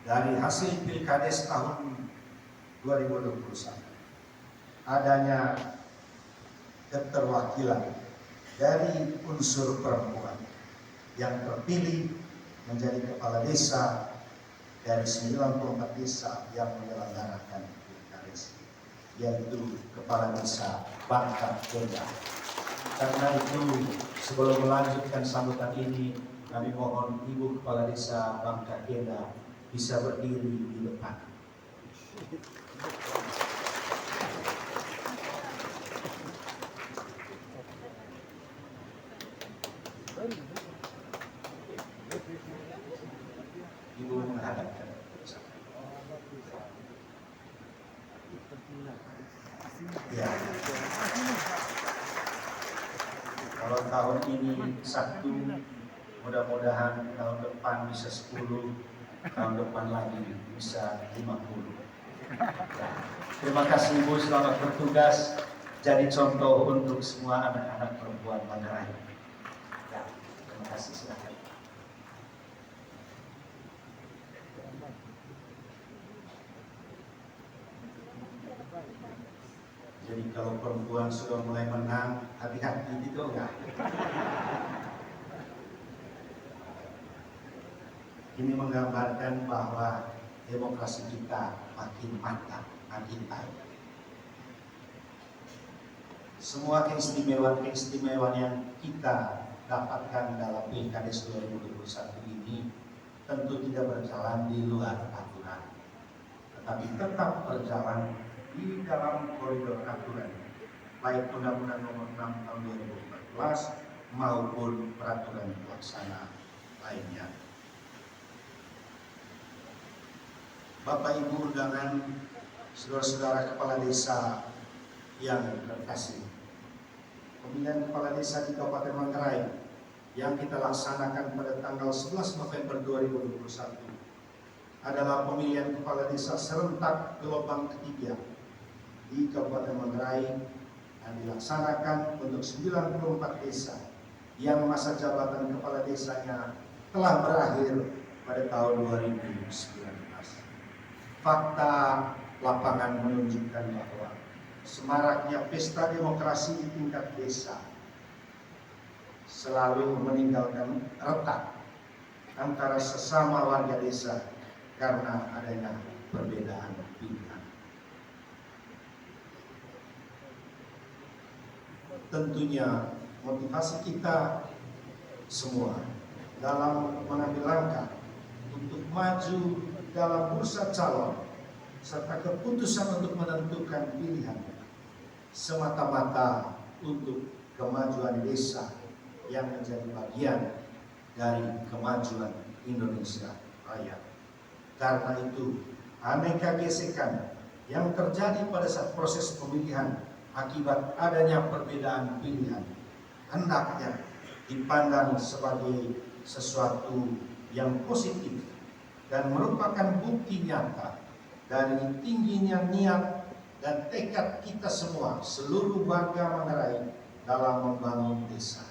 dari hasil Pilkades tahun 2021 adanya keterwakilan dari unsur perempuan yang terpilih menjadi kepala desa dari 94 desa yang menyelenggarakan Pilkades, yaitu Kepala Desa Bangka Kenda. Karena itu, sebelum melanjutkan sambutan ini, kami mohon Ibu Kepala Desa Bangka Kenda bisa berdiri di depan. Ibu menghadapkan. Ya. Kalau tahun ini 1, mudah-mudahan tahun depan bisa 10, tahun depan lagi bisa 50. Ya. Terima kasih Ibu, selamat bertugas. Jadi contoh untuk semua anak-anak perempuan Manggarai. Ya, terima kasih, silakan. Jadi kalau perempuan sudah mulai menang, hati-hati gitu enggak? Ini menggambarkan bahwa demokrasi kita makin matang, makin baik. Semua keistimewaan yang kita dapatkan dalam Pilkades 2021 ini tentu tidak berjalan di luar aturan, tetapi tetap berjalan di dalam koridor aturan, baik Undang-Undang Nomor 6 Tahun 2014 maupun peraturan pelaksana lainnya. Bapak Ibu undangan, saudara-saudara kepala desa yang terkasih, pemilihan kepala desa di Kabupaten Manggarai yang kita laksanakan pada tanggal 11 November 2021 adalah pemilihan kepala desa serentak gelombang ketiga di Kabupaten Manggarai yang dilaksanakan untuk 94 desa yang masa jabatan kepala desanya telah berakhir pada tahun 2019. Fakta lapangan menunjukkan bahwa semaraknya pesta demokrasi di tingkat desa selalu meninggalkan retak antara sesama warga desa karena adanya perbedaan pilihan. Tentunya motivasi kita semua dalam mengambil langkah untuk maju dalam bursa calon serta keputusan untuk menentukan pilihan semata-mata untuk kemajuan desa yang menjadi bagian dari kemajuan Indonesia Raya. Karena itu, aneka gesekan yang terjadi pada saat proses pemilihan akibat adanya perbedaan pilihan hendaknya dipandang sebagai sesuatu yang positif dan merupakan bukti nyata dari tingginya niat dan tekad kita semua, seluruh warga Manggarai dalam membangun desa.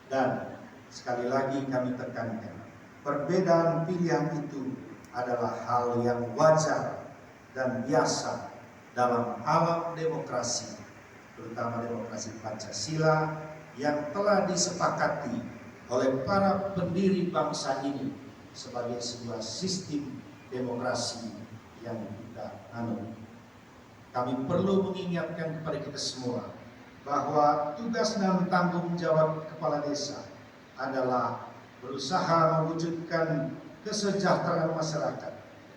Dan sekali lagi kami tekankan, perbedaan pilihan itu adalah hal yang wajar dan biasa dalam alam demokrasi, terutama demokrasi Pancasila yang telah disepakati oleh para pendiri bangsa ini sebagai sebuah sistem demokrasi yang kita anut. Kami perlu mengingatkan kepada kita semua bahwa tugas dan tanggung jawab kepala desa adalah berusaha mewujudkan kesejahteraan masyarakat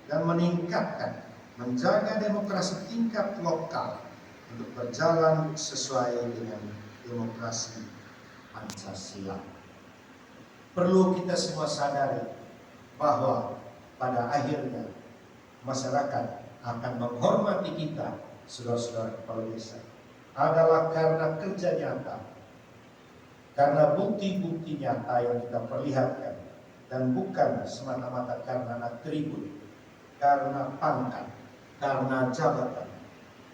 dan meningkatkan, menjaga demokrasi tingkat lokal untuk berjalan sesuai dengan demokrasi Pancasila. Perlu kita semua sadari bahwa pada akhirnya masyarakat akan menghormati kita, saudara-saudara kepala desa, adalah karena kerja nyata, karena bukti-bukti nyata yang kita perlihatkan, dan bukan semata-mata karena atribut, karena pangkat, karena jabatan,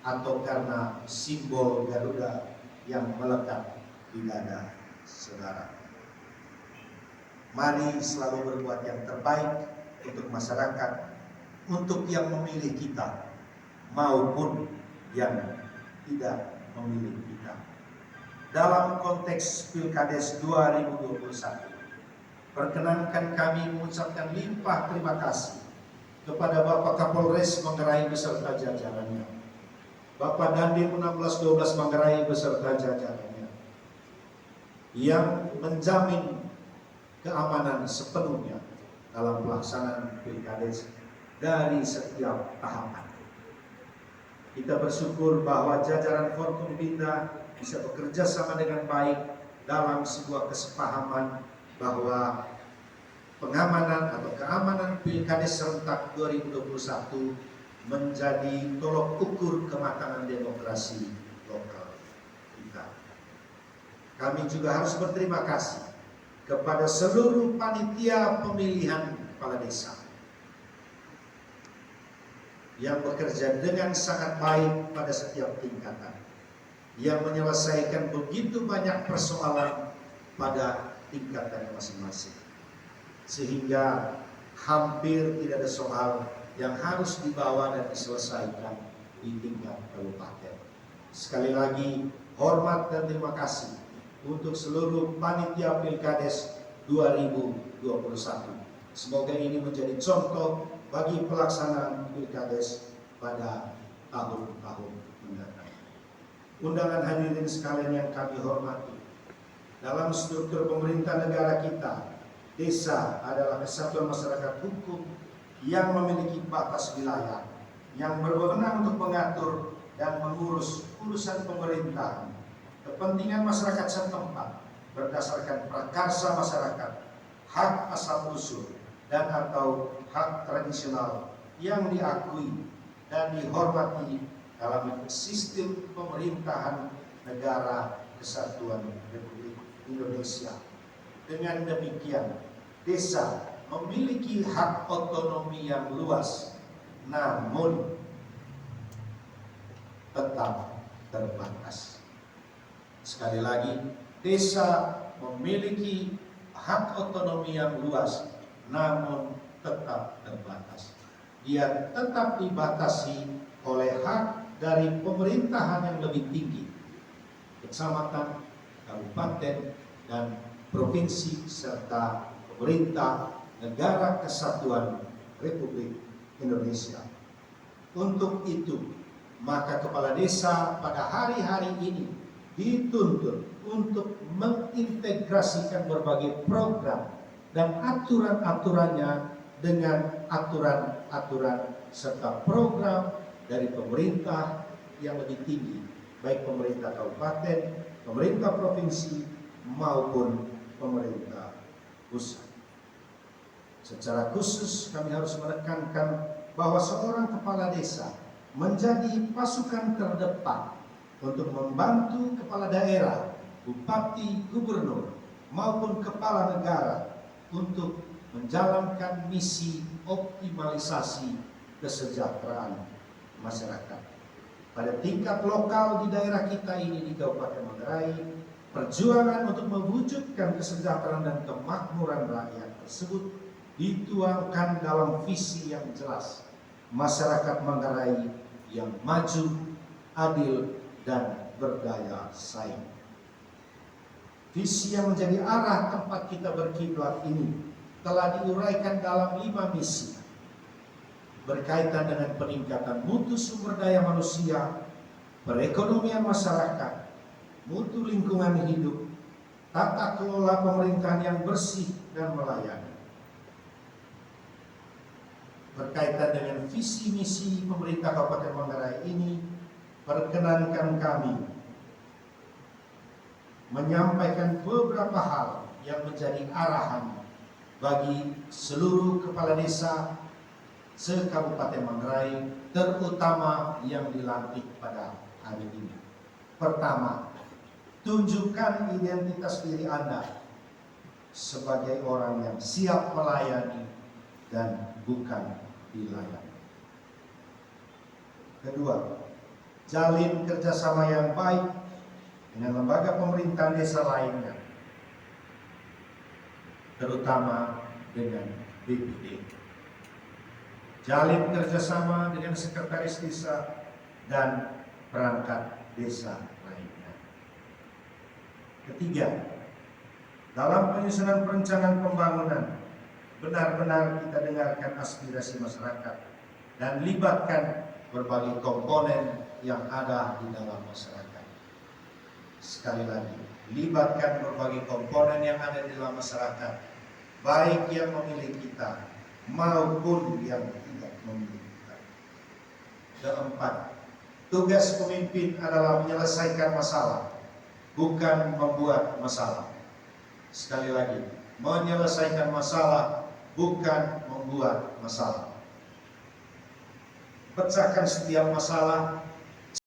atau karena simbol Garuda yang melekat di dada saudara. Mari selalu berbuat yang terbaik untuk masyarakat, untuk yang memilih kita maupun yang tidak memilih kita. Dalam konteks Pilkades 2021, perkenankan kami mengucapkan limpah terima kasih kepada Bapak Kapolres Manggarai beserta jajarannya, Bapak Dandim 1612 Manggarai beserta jajarannya, yang menjamin keamanan sepenuhnya dalam pelaksanaan Pilkades dari setiap tahapan. Kita bersyukur bahwa jajaran Forkompinda bisa bekerja sama dengan baik dalam sebuah kesepahaman bahwa pengamanan atau keamanan Pilkades serentak 2021 menjadi tolok ukur kematangan demokrasi lokal kita. Kami juga harus berterima kasih kepada seluruh panitia pemilihan kepala desa yang bekerja dengan sangat baik pada setiap tingkatan, yang menyelesaikan begitu banyak persoalan pada tingkatan masing-masing, sehingga hampir tidak ada soal yang harus dibawa dan diselesaikan di tingkat kabupaten. Sekali lagi, hormat dan terima kasih untuk seluruh panitia Pilkades 2021. Semoga ini menjadi contoh bagi pelaksanaan Pilkades pada tahun-tahun mendatang. Undangan hadirin sekalian yang kami hormati, dalam struktur pemerintah negara kita, desa adalah kesatuan masyarakat hukum yang memiliki batas wilayah, yang berwenang untuk mengatur dan mengurus urusan pemerintahan, kepentingan masyarakat setempat berdasarkan prakarsa masyarakat, hak asal-usul, dan atau hak tradisional yang diakui dan dihormati dalam sistem pemerintahan negara kesatuan Republik Indonesia. Dengan demikian, desa memiliki hak otonomi yang luas, namun tetap terbatas. Sekali lagi, desa memiliki hak otonomi yang luas, namun tetap terbatas. Dia tetap dibatasi oleh hak dari pemerintahan yang lebih tinggi, kecamatan, kabupaten, dan provinsi, serta pemerintah negara kesatuan Republik Indonesia. Untuk itu, maka kepala desa pada hari-hari ini dituntut untuk mengintegrasikan berbagai program dan aturan-aturannya dengan aturan-aturan serta program dari pemerintah yang lebih tinggi, baik pemerintah kabupaten, pemerintah provinsi, maupun pemerintah pusat. Secara khusus kami harus menekankan bahwa seorang kepala desa menjadi pasukan terdepan untuk membantu kepala daerah, bupati, gubernur, maupun kepala negara untuk menjalankan misi optimalisasi kesejahteraan masyarakat. Pada tingkat lokal di daerah kita ini di Kabupaten Manggarai, perjuangan untuk mewujudkan kesejahteraan dan kemakmuran rakyat tersebut dituangkan dalam visi yang jelas, masyarakat Manggarai yang maju, adil, dan berdaya saing. Visi yang menjadi arah tempat kita berkiblat ini telah diuraikan dalam 5 misi berkaitan dengan peningkatan mutu sumber daya manusia, perekonomian masyarakat, mutu lingkungan hidup, tata kelola pemerintahan yang bersih dan melayani. Berkaitan dengan visi misi pemerintah Kabupaten Manggarai ini, perkenankan kami menyampaikan beberapa hal yang menjadi arahan bagi seluruh kepala desa se-Kabupaten Manggarai, terutama yang dilantik pada hari ini. Pertama, tunjukkan identitas diri Anda sebagai orang yang siap melayani dan bukan dilayani. Kedua, jalin kerjasama yang baik dengan lembaga pemerintahan desa lainnya, terutama dengan BPD. jalin kerjasama dengan sekretaris desa dan perangkat desa lainnya. Ketiga, dalam penyusunan perencanaan pembangunan, benar-benar kita dengarkan aspirasi masyarakat dan libatkan berbagai komponen yang ada di dalam masyarakat. Sekali lagi, libatkan berbagai komponen yang ada di dalam masyarakat, baik yang memilih kita maupun yang tidak memilih kita. Keempat, tugas pemimpin adalah menyelesaikan masalah, bukan membuat masalah. Sekali lagi, menyelesaikan masalah, bukan membuat masalah. Pecahkan setiap masalah